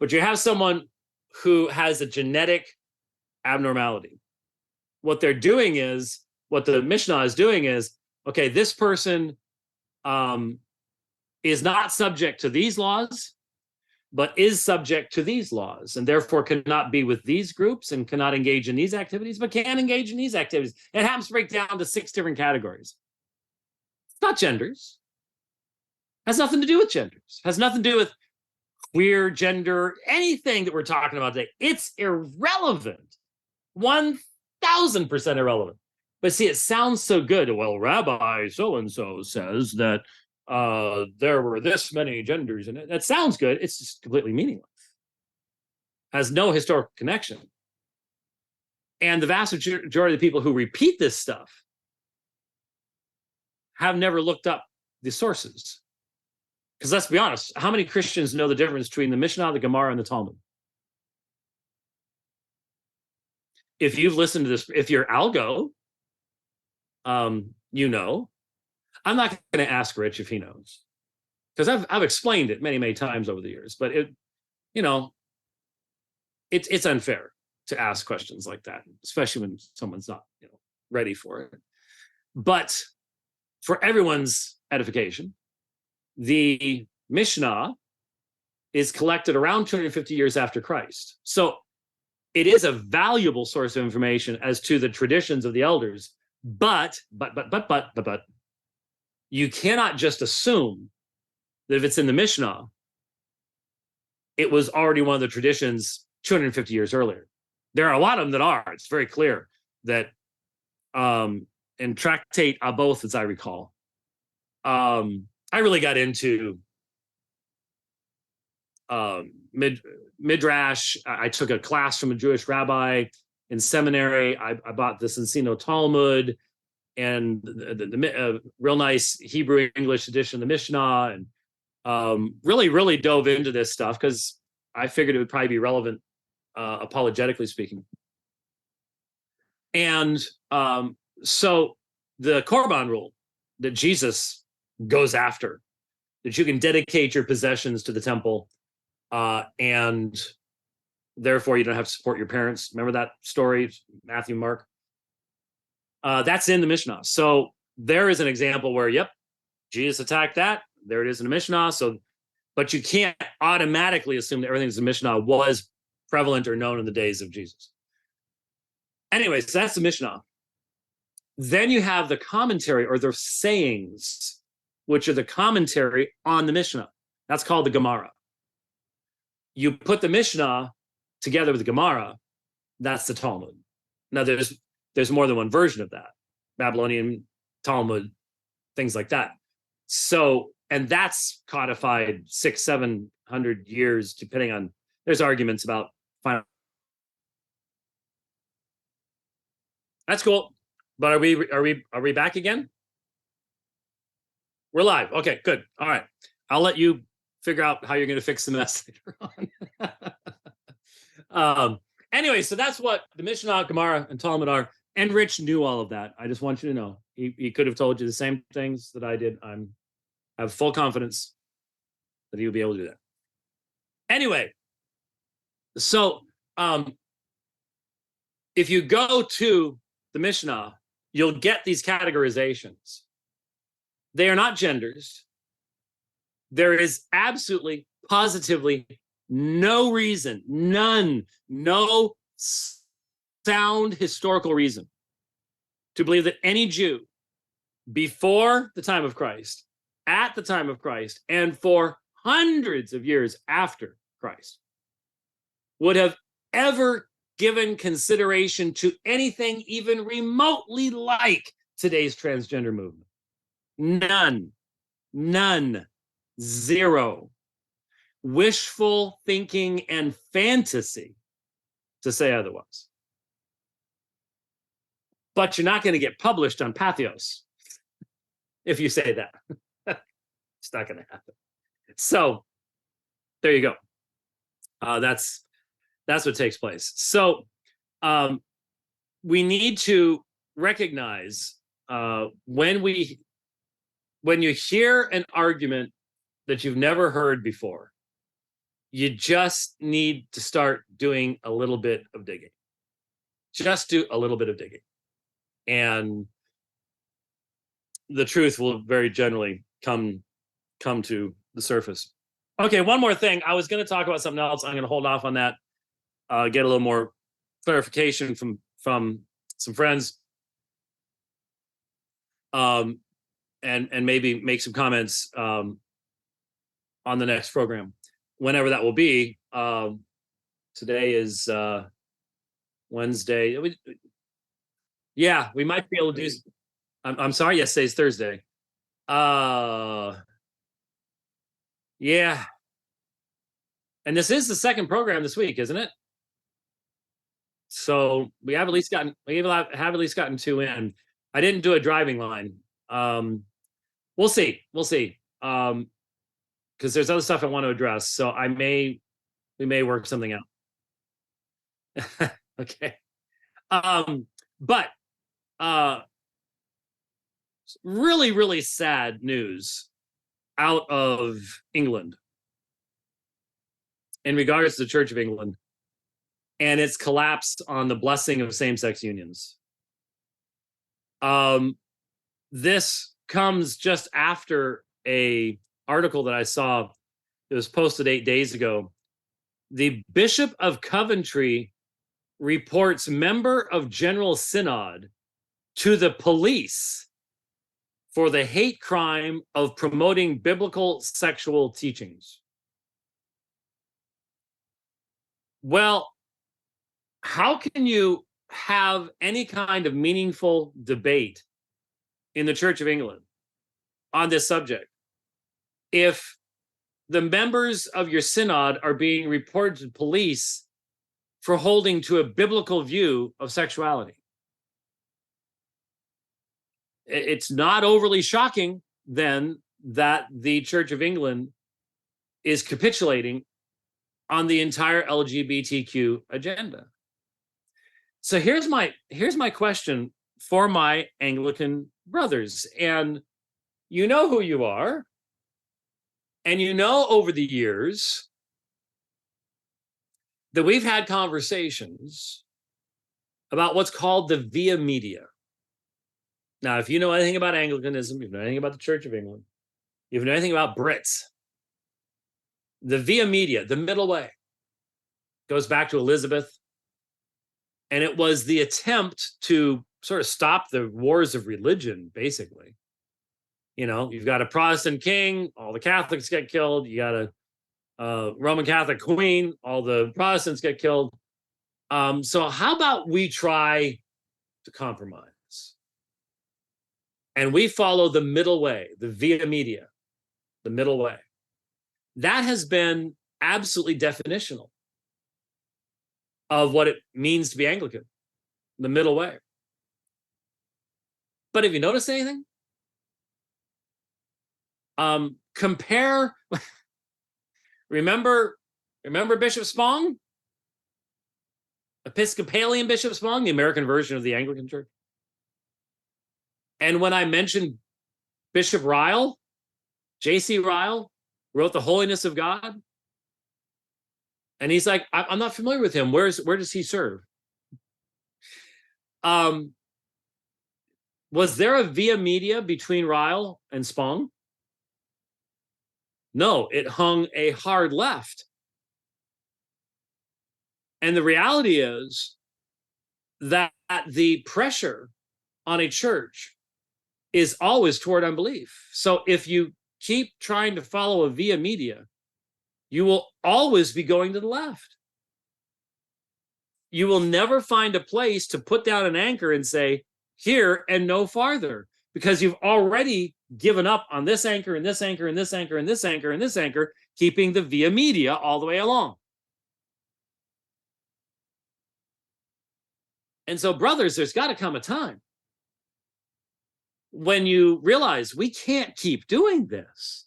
But you have someone who has a genetic abnormality. What they're doing is, what the Mishnah is doing is, okay, this person is not subject to these laws, but is subject to these laws, and therefore cannot be with these groups and cannot engage in these activities, but can engage in these activities. It happens to break down to 6 different categories. It's not genders. Has nothing to do with genders. Has nothing to do with queer, gender, anything that we're talking about today. It's irrelevant. 1,000% irrelevant. But see, it sounds so good. Well, Rabbi so-and-so says that there were this many genders in it. That sounds good. It's just completely meaningless. Has no historical connection. And the vast majority of the people who repeat this stuff have never looked up the sources. Because let's be honest, how many Christians know the difference between the Mishnah, the Gemara, and the Talmud? If you've listened to this, if you're algo, you know. I'm not going to ask Rich if he knows, because I've explained it many, many times over the years. But it's unfair to ask questions like that, especially when someone's not ready for it. But for everyone's edification, the Mishnah is collected around 250 years after Christ. So it is a valuable source of information as to the traditions of the elders. But you cannot just assume that if it's in the Mishnah, it was already one of the traditions 250 years earlier. There are a lot of them that are. It's very clear that in Tractate Aboth, as I recall, I really got into Midrash. I took a class from a Jewish rabbi in seminary. I bought the Encino Talmud and the real nice Hebrew English edition of the Mishnah, and really dove into this stuff because I figured it would probably be relevant apologetically speaking. And so the Korban rule that Jesus goes after, that you can dedicate your possessions to the temple, and therefore you don't have to support your parents. Remember that story, Matthew, Mark? That's in the Mishnah. So there is an example where, yep, Jesus attacked that. There it is in the Mishnah. So, but you can't automatically assume that everything in the Mishnah was prevalent or known in the days of Jesus. Anyways, so that's the Mishnah. Then you have the commentary, or the sayings, which are the commentary on the Mishnah. That's called the Gemara. You put the Mishnah together with the Gemara, that's the Talmud. Now, there's more than one version of that. Babylonian Talmud, things like that. So, and that's codified 600-700 years, depending on, there's arguments about final That's cool. But are we back again? We're live. Okay, good. All right. I'll let you figure out how you're going to fix the mess later on. Anyway, so that's what the Mishnah, Gemara, and Talmud are. And Rich knew all of that. I just want you to know. He could have told you the same things that I did. I have full confidence that he would be able to do that. Anyway, so if you go to the Mishnah, you'll get these categorizations. They are not genders. There is absolutely, positively no reason, none, no sound historical reason to believe that any Jew before the time of Christ, at the time of Christ, and for hundreds of years after Christ would have ever given consideration to anything even remotely like today's transgender movement. None, zero. Wishful thinking and fantasy to say otherwise. But you're not going to get published on Pathos if you say that. It's not going to happen. So there you go. That's what takes place. So we need to recognize when you hear an argument that you've never heard before, you just need to start doing a little bit of digging. Just do a little bit of digging. And the truth will very generally come to the surface. Okay, one more thing. I was going to talk about something else. I'm going to hold off on that. Get a little more clarification from some friends. And maybe make some comments on the next program, whenever that will be. Today is Wednesday. Yeah, we might be able to do. I'm sorry. Yes, today's Thursday. Yeah. And this is the second program this week, isn't it? So we have at least gotten 2 in. I didn't do a driving line. We'll see. Because there's other stuff I want to address. So we may work something out. Okay. But really, really sad news out of England in regards to the Church of England and its collapse on the blessing of same-sex unions. This comes just after a article that I saw. It was posted 8 days ago. The Bishop of Coventry reports member of General Synod to the police for the hate crime of promoting biblical sexual teachings. Well, how can you have any kind of meaningful debate in the Church of England on this subject if the members of your synod are being reported to police for holding to a biblical view of sexuality? It's not overly shocking, then, that the Church of England is capitulating on the entire LGBTQ agenda. So here's my question for my Anglican brothers. And you know who you are. And you know over the years that we've had conversations about what's called the via media. Now, if you know anything about Anglicanism, you know anything about the Church of England, you know anything about Brits, the via media, the middle way, goes back to Elizabeth. And it was the attempt to sort of stop the wars of religion, basically. You know, you've got a Protestant king, all the Catholics get killed. You got a Roman Catholic queen, all the Protestants get killed. So how about we try to compromise? And we follow the middle way, the via media, the middle way. That has been absolutely definitional of what it means to be Anglican, the middle way. But have you noticed anything? Compare. remember Bishop Spong, Episcopalian Bishop Spong, the American version of the Anglican Church. And when I mentioned Bishop Ryle, J.C. Ryle, wrote The Holiness of God, and he's like, I'm not familiar with him. Where does he serve? Was there a via media between Ryle and Spong? No, it hung a hard left. And the reality is that the pressure on a church is always toward unbelief. So if you keep trying to follow a via media, you will always be going to the left. You will never find a place to put down an anchor and say, here and no farther, because you've already given up on this anchor and this anchor and this anchor and this anchor and this anchor, keeping the via media all the way along. And so, brothers, there's got to come a time when you realize we can't keep doing this.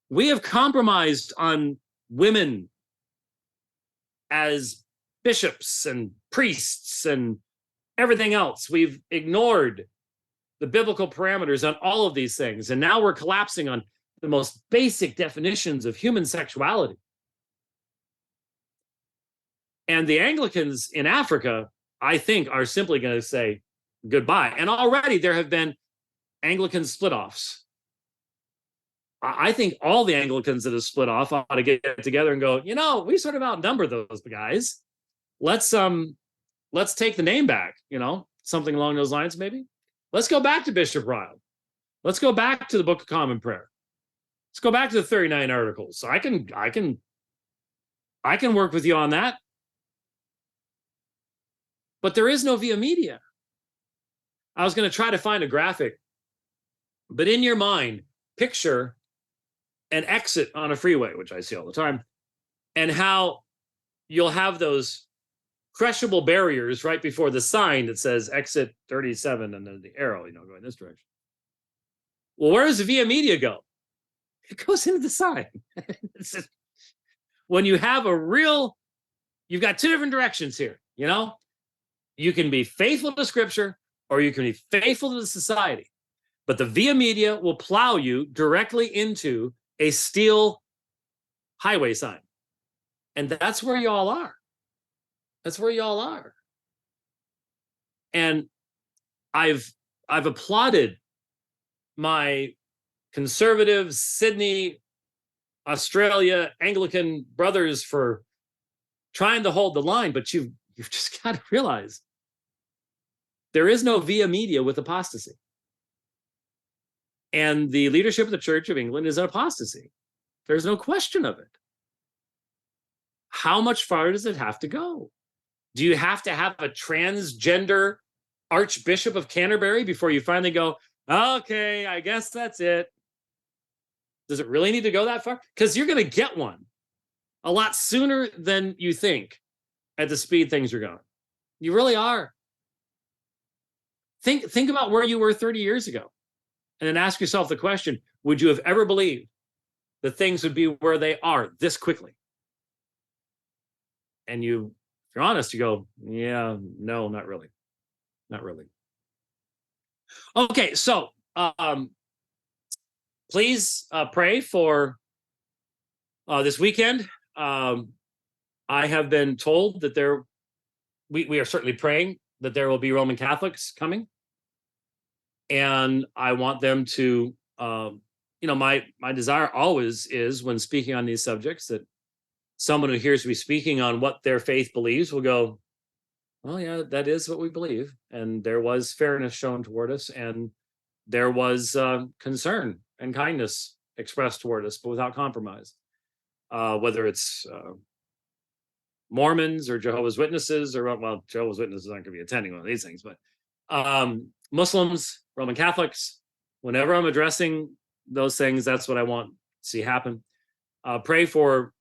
We have compromised on women as bishops and priests and everything else. We've ignored the biblical parameters on all of these things. And now we're collapsing on the most basic definitions of human sexuality. And the Anglicans in Africa, I think, are simply going to say goodbye. And already there have been Anglican split-offs. I think all the Anglicans that have split off ought to get together and go, we sort of outnumber those guys. Let's take the name back, something along those lines, maybe. Let's go back to Bishop Ryle. Let's go back to the Book of Common Prayer. Let's go back to the 39 articles. I can work with you on that. But there is no via media. I was going to try to find a graphic, but in your mind, picture an exit on a freeway, which I see all the time, and how you'll have those crushable barriers right before the sign that says exit 37 and then the arrow, going this direction. Well, where does the via media go? It goes into the sign. Just, when you have you've got two different directions here, You can be faithful to Scripture or you can be faithful to the society. But the via media will plow you directly into a steel highway sign. And that's where y'all are. That's where y'all are. And I've applauded my conservative Sydney, Australia, Anglican brothers for trying to hold the line, but you've just got to realize there is no via media with apostasy. And the leadership of the Church of England is an apostasy. There's no question of it. How much farther does it have to go? Do you have to have a transgender Archbishop of Canterbury before you finally go, okay, I guess that's it? Does it really need to go that far? Because you're going to get one a lot sooner than you think at the speed things are going. You really are. Think about where you were 30 years ago. And then ask yourself the question, would you have ever believed that things would be where they are this quickly? And if you're honest, you go, yeah, no, not really. Not really. Okay, so please pray for this weekend. I have been told that we are certainly praying that there will be Roman Catholics coming. And I want them to, my desire always is when speaking on these subjects that someone who hears me speaking on what their faith believes will go, well, yeah, that is what we believe. And there was fairness shown toward us. And there was concern and kindness expressed toward us, but without compromise. Whether it's Mormons or Jehovah's Witnesses, or, Jehovah's Witnesses aren't going to be attending one of these things, but Muslims, Roman Catholics, whenever I'm addressing those things, that's what I want to see happen. Pray for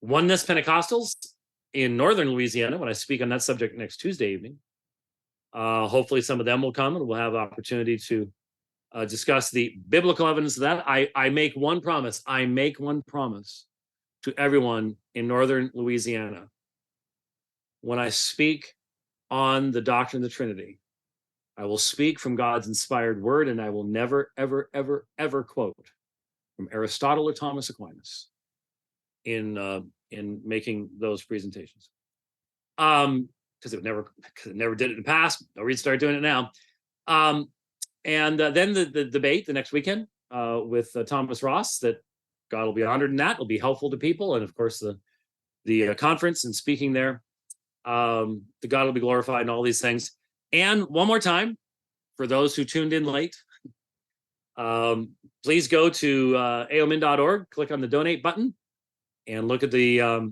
Oneness Pentecostals in northern Louisiana when I speak on that subject next Tuesday evening. Hopefully some of them will come and we'll have opportunity to discuss the biblical evidence of that. I make one promise. I make one promise to everyone in northern Louisiana. When I speak on the doctrine of the Trinity, I will speak from God's inspired word, and I will never, ever, ever, ever quote from Aristotle or Thomas Aquinas in making those presentations. Because it never did it in the past. No reason to start doing it now. And then the debate the next weekend with Thomas Ross, that God will be honored in that. It'll be helpful to people. And of course, the conference and speaking there, the God will be glorified and all these things. And one more time, for those who tuned in late, please go to aomin.org, click on the donate button, and look at the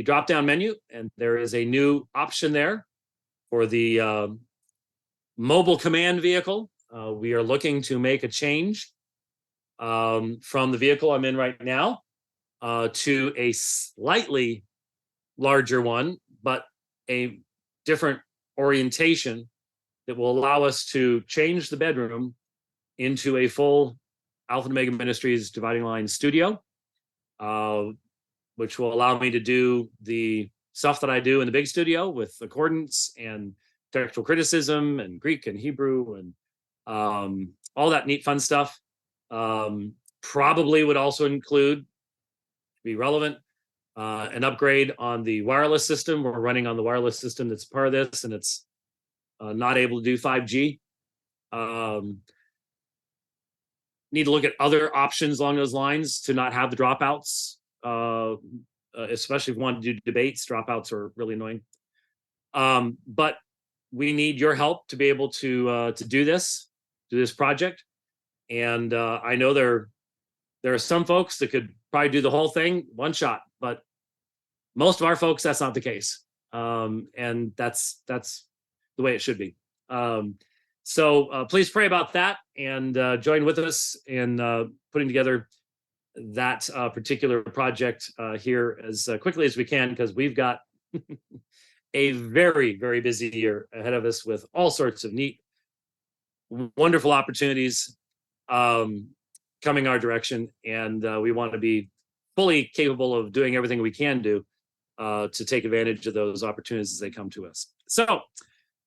drop-down menu. And there is a new option there for the mobile command vehicle. We are looking to make a change from the vehicle I'm in right now to a slightly larger one, but a different orientation that will allow us to change the bedroom into a full Alpha and Omega Ministries Dividing Line studio, which will allow me to do the stuff that I do in the big studio with accordance and textual criticism and Greek and Hebrew and all that neat fun stuff. Probably would also include, to be relevant, an upgrade on the wireless system. We're running on the wireless system that's part of this, and it's not able to do 5G. Need to look at other options along those lines to not have the dropouts, especially if we want to do debates. Dropouts are really annoying. But we need your help to be able to do this project. And I know there are some folks that could probably do the whole thing one shot, but most of our folks, that's not the case. And that's the way it should be. So please pray about that and join with us in putting together that particular project here as quickly as we can, because we've got a very, very busy year ahead of us with all sorts of neat, wonderful opportunities coming our direction. And we want to be fully capable of doing everything we can do to take advantage of those opportunities as they come to us. So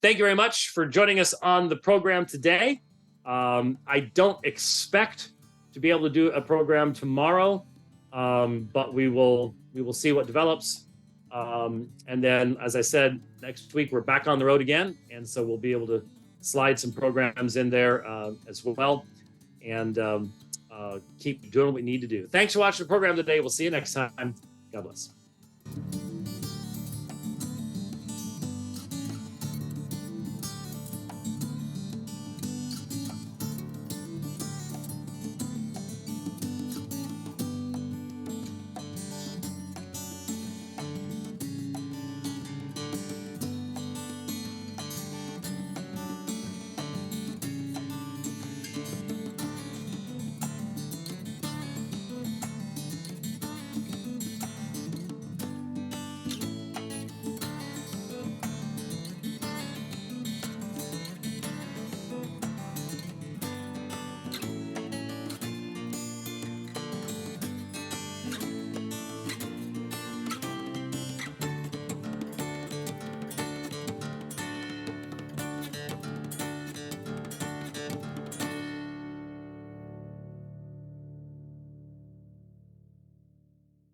thank you very much for joining us on the program today. I don't expect to be able to do a program tomorrow, but we will see what develops. And then, as I said, next week we're back on the road again, and so we'll be able to slide some programs in there as well, and keep doing what we need to do. Thanks for watching the program today. We'll see you next time. God bless.